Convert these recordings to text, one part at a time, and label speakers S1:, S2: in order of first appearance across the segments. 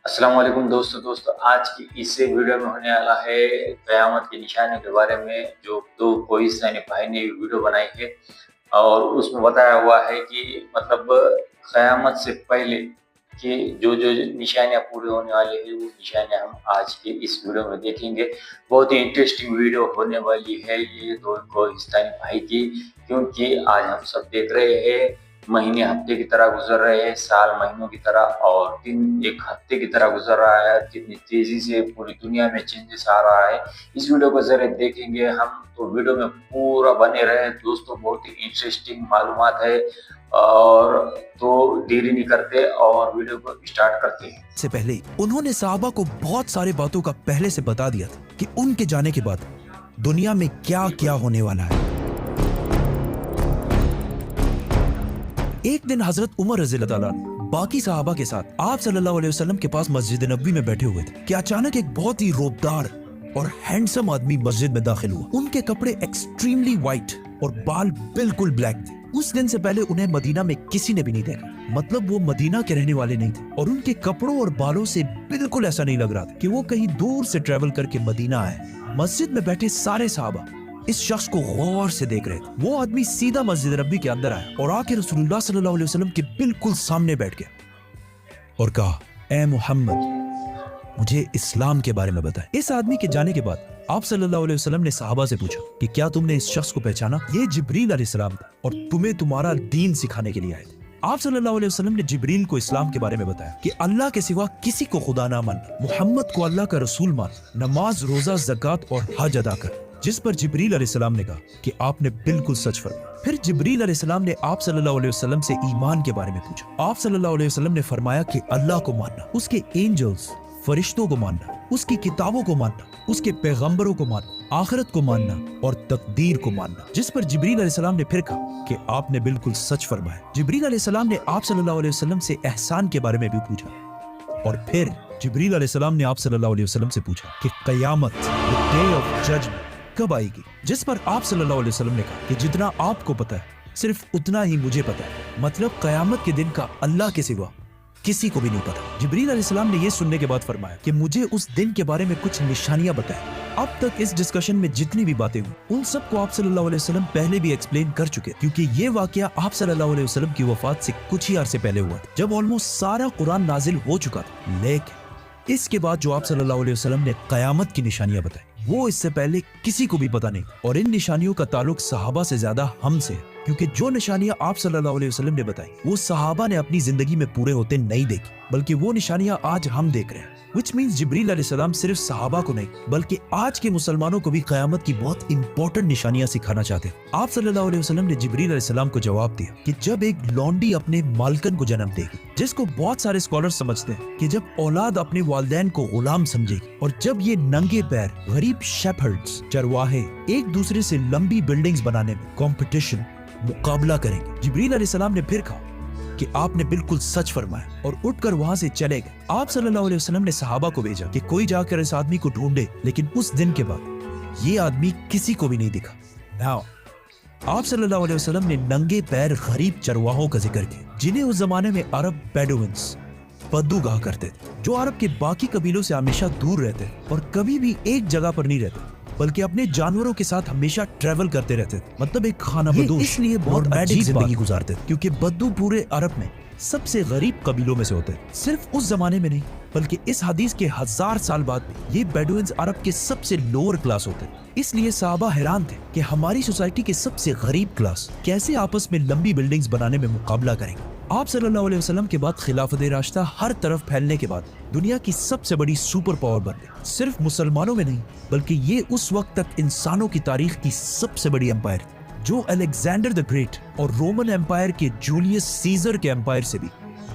S1: السلام علیکم دوستو آج کی اس ویڈیو میں ہونے والا ہے قیامت کی نشانی کے بارے میں جو دو کوہستانی بھائی نے ویڈیو بنائی ہے اور اس میں بتایا ہوا ہے کہ مطلب قیامت سے پہلے کہ جو نشانیاں پورے ہونے والے ہیں وہ نشانیاں ہم آج کے اس ویڈیو میں دیکھیں گے۔ بہت ہی انٹرسٹنگ ویڈیو ہونے والی ہے یہ دو کوہستانی بھائی کی، کیونکہ آج ہم سب دیکھ رہے ہیں مہینے ہفتے کی طرح گزر رہے ہیں، سال مہینوں کی طرح، اور دن ایک ہفتے کی طرح گزر رہا ہے۔ کتنی تیزی سے پوری دنیا میں چینجز آ رہا ہے، اس ویڈیو کو ذرا دیکھیں گے ہم تو ویڈیو میں پورا بنے رہے دوستو۔ بہت ہی انٹرسٹنگ معلومات ہے اور تو دیری نہیں کرتے اور ویڈیو کو اسٹارٹ کرتے ہیں۔
S2: سے پہلے انہوں نے صحابہ کو بہت سارے باتوں کا پہلے سے بتا دیا تھا کہ ان کے جانے کے بعد دنیا میں کیا کیا ہونے والا ہے۔ ایک دن حضرت عمر رضی اللہ تعالیٰ باقی صحابہ کے ساتھ آپ صلی اللہ علیہ وسلم کے پاس مسجد نبوی میں بیٹھے ہوئے تھے کہ اچانک ایک بہت ہی روبدار اور ہینڈسم آدمی مسجد میں داخل ہوا۔ ان کے کپڑے ایکسٹریملی وائٹ اور بال بالکل بلیک تھے۔ اس دن سے پہلے انہیں مدینہ میں کسی نے بھی نہیں دیکھا، مطلب وہ مدینہ کے رہنے والے نہیں تھے، اور ان کے کپڑوں اور بالوں سے بالکل ایسا نہیں لگ رہا تھا کہ وہ کہیں دور سے ٹریول کر کے مدینہ آئے۔ مسجد میں بیٹھے سارے صحابہ اس شخص کو غور سے دیکھ رہے تھے۔ وہ آدمی سیدھا مسجد نبوی کے اندر آیا اور آ کے رسول اللہ صلی اللہ علیہ وسلم کے بالکل سامنے بیٹھ گیا اور کہا، اے محمد، مجھے اسلام کے بارے میں بتائیں۔ اس آدمی کے جانے کے بعد آپ صلی اللہ علیہ وسلم نے صحابہ سے پوچھا کہ کیا تم نے اس شخص کو پہچانا؟ یہ جبریل علیہ السلام تھا اور تمہیں تمہارا دین سکھانے کے لیے آئے تھے۔ آپ صلی اللہ علیہ وسلم نے جبریل کو اسلام کے بارے میں بتایا کہ اللہ کے سوا کسی کو خدا نہ ماننا، محمد کو اللہ کا رسول مان، نماز، روزہ، زکوٰۃ اور حج ادا کر، جس پر جبریل علیہ السلام نے کہا کہ آپ نے بالکل سچ فرمایا۔ پھر جبریل علیہ السلام نے آپ صلی اللہ علیہ وسلم سے ایمان کے بارے میں پوچھا۔ آپ صلی اللہ علیہ وسلم نے فرمایا کہ اللہ کو ماننا، اس کے اینجلز، فرشتوں کو ماننا، اس کی کتابوں کو ماننا، اس کے پیغمبروں کو ماننا، آخرت کو ماننا اور تقدیر کو ماننا، جس پر جبریل علیہ السلام نے پھر کہا کہ آپ نے بالکل سچ فرمایا۔ جبریل علیہ السلام نے آپ صلی اللہ علیہ وسلم سے احسان کے بارے میں بھی پوچھا، اور پھر جبریل علیہ السلام نے آپ صلی اللہ علیہ وسلم سے پوچھا کہ قیامت، the day of judgment، کب آئے گی؟ جس پر آپ صلی اللہ علیہ وسلم نے کہا کہ جتنا آپ کو پتا ہے صرف اتنا ہی مجھے پتا ہے، مطلب قیامت کے دن کا اللہ کے سوا کسی کو بھی نہیں پتا۔ جبریل علیہ السلام نے یہ سننے کے بعد فرمایا کہ مجھے اس دن کے بارے میں کچھ نشانیاں بتائیں۔ اب تک اس ڈسکشن میں جتنی بھی باتیں ہوئی ان سب کو آپ صلی اللہ علیہ وسلم پہلے بھی ایکسپلین کر چکے، کیونکہ یہ واقعہ آپ صلی اللہ علیہ وسلم کی وفات سے کچھ ہی عرصے پہلے ہوا تھا، جب آلموسٹ سارا قرآن نازل ہو چکا تھا۔ لیکن اس کے بعد جو آپ صلی اللہ علیہ وسلم نے قیامت کی نشانیاں بتائیں وہ اس سے پہلے کسی کو بھی پتا نہیں، اور ان نشانیوں کا تعلق صحابہ سے زیادہ ہم سے ہے، کیونکہ جو نشانیاں آپ صلی اللہ علیہ وسلم نے بتائی وہ صحابہ نے اپنی زندگی میں پورے ہوتے نہیں دیکھی، بلکہ وہ نشانیاں آج ہم دیکھ رہے ہیں، which means جبریل علیہ السلام صرف صحابہ کو نہیں بلکہ آج کے مسلمانوں کو بھی قیامت کی بہت امپورٹنٹ نشانیاں سکھانا چاہتے ہیں۔ آپ صلی اللہ علیہ وسلم نے جبریل علیہ السلام کو جواب دیا کہ جب ایک لونڈی اپنے مالکن کو جنم دے گی، جس کو بہت سارے اسکالر سمجھتے ہیں کہ جب اولاد اپنے والدین کو غلام سمجھے گی، اور جب یہ ننگے پیر غریب شیپھرڈز، چرواہے، ایک دوسرے سے لمبی بلڈنگز بنانے میں کمپٹیشن، مقابلہ کریں گے۔ جبریل علیہ السلام نے پھر کہا کہ آپ نے بالکل سچ فرمایا، اور اٹھ کر وہاں سے چلے گئے۔ آپ صلی اللہ علیہ وسلم نے صحابہ کو بھیجا کہ کوئی جا کر اس آدمی کو ڈھونڈے، لیکن اس دن کے بعد یہ آدمی کسی کو بھی نہیں دکھا۔ Now آپ صلی اللہ علیہ وسلم نے ننگے پیر غریب چرواہوں کا ذکر کیا، جنہیں اس زمانے میں عرب بیڈوینز، بدو کہا کرتے تھے، جو عرب کے باقی قبیلوں سے ہمیشہ دور رہتے اور کبھی بھی ایک جگہ پر نہیں رہتے بلکہ اپنے جانوروں کے ساتھ ہمیشہ ٹریول کرتے رہتے تھے، مطلب ایک خانہ بدوش، اس لیے بہت عجیب زندگی گزارتے تھے، کیونکہ بدو پورے عرب میں سب سے غریب قبیلوں میں سے ہوتے ہیں۔ صرف اس زمانے میں نہیں بلکہ اس حدیث کے 1000 سال بعد بھی یہ بیڈوینز عرب کے سب سے لوور کلاس ہوتے ہیں۔ اس لیے صحابہ حیران تھے کہ ہماری سوسائٹی کے سب سے غریب کلاس کیسے آپس میں لمبی بلڈنگز بنانے میں مقابلہ کریں گے۔ آپ صلی اللہ علیہ وسلم کے بعد خلافت راشدہ ہر طرف پھیلنے کے بعد دنیا کی سب سے بڑی سپر پاور بن گئی، صرف مسلمانوں میں نہیں بلکہ یہ اس وقت تک انسانوں کی تاریخ کی سب سے بڑی امپائر، جو الیگزینڈر دی گریٹ اور رومن امپائر کے جولیس سیزر کے امپائر سے بھی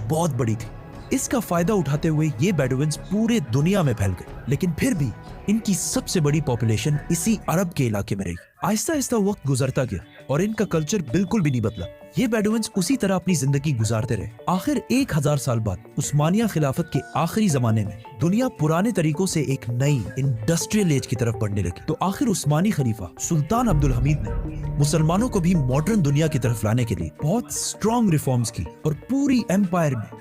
S2: بہت بڑی تھی۔ اس کا فائدہ اٹھاتے ہوئے یہ بیڈوینز پورے دنیا میں پھیل گئے، لیکن پھر بھی ان کی سب سے بڑی پاپولیشن اسی عرب کے علاقے میں رہی۔ آہستہ آہستہ وقت گزرتا گیا اور ان کا کلچر بالکل بھی نہیں بدلا۔ یہ بیڈوینز اسی طرح اپنی زندگی گزارتے رہے۔ آخر 1000 سال بعد عثمانیہ خلافت کے آخری زمانے میں دنیا پرانے طریقوں سے ایک نئی انڈسٹریل ایج کی طرف بڑھنے لگی، تو آخر عثمانی خلیفہ سلطان عبدالحمید نے مسلمانوں کو بھی ماڈرن دنیا کی طرف لانے کے لیے بہت اسٹرانگ ریفارمز کی، اور پوری ایمپائر میں